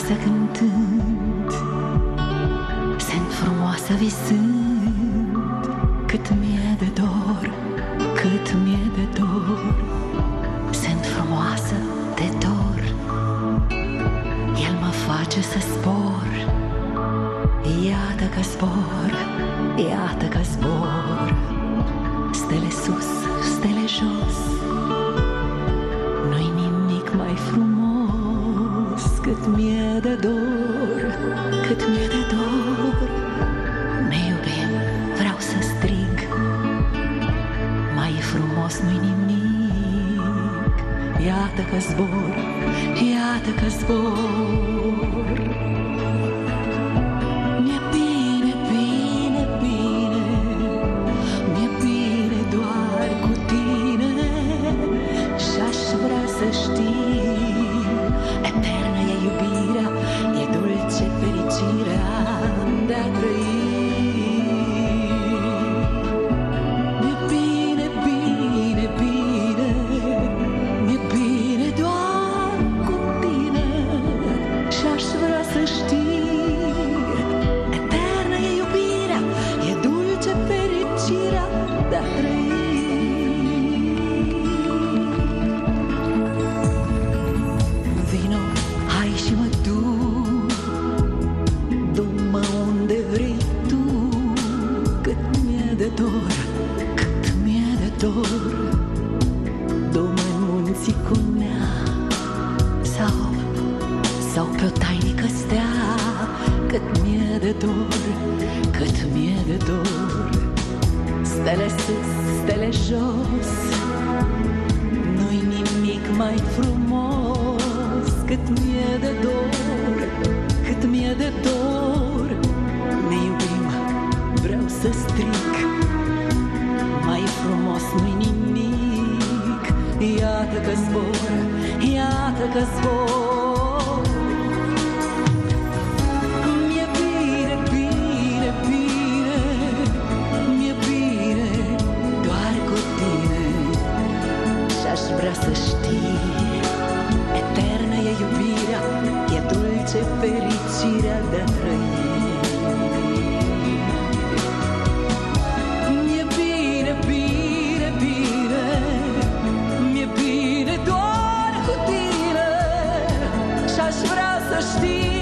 frumoasă cântând, sunt frumoasă visând. Cât mi-e de dor, cât mi-e de dor, sunt frumoasă de dor. El mă face să zbor, iată că zbor, iată că zbor. Stele sus, stele jos, nu-i nimic mai frumos. Cât mi-e de dor, cât mi-e de dor. Ne iubim, vreau să strig, mai frumos nu-i nimic. Iată că zbor, iată că zbor. Mi-e bine, bine, bine, mi-e bine doar cu tine. Și-aș vrea să știi, eternă e iubirea, e dulce fericirea de-a trăi. Mi-e bine, bine, bine, mi-e bine doar cu tine. Și-aș vrea să știi, eternă e iubirea, e dulce fericirea de-a trăi. Vino, hai și mă duc, du-mă unde vrei tu. Cât mi-e de dor, cât mi-e de dor, du-mă în munții cu mea, sau pe o tainică stea. Cât mi-e de dor, cât mi-e de dor, stele sus, stele jos, nu-i nimic mai frumos. Cât mi-e de dor, cât mi-e de dor. Ne iubim, vreau să strig, mai frumos nu-i nimic. Iată că zbor, iată că zbor. Mi-e bine, bine, bine, mi-e bine doar cu tine. Și-aș vrea să știi, eternă e iubirea, e dulce fericirea de-a trăi. Mi-e bine, bine, bine, mi-e bine doar cu tine. Și-aș vrea să știi,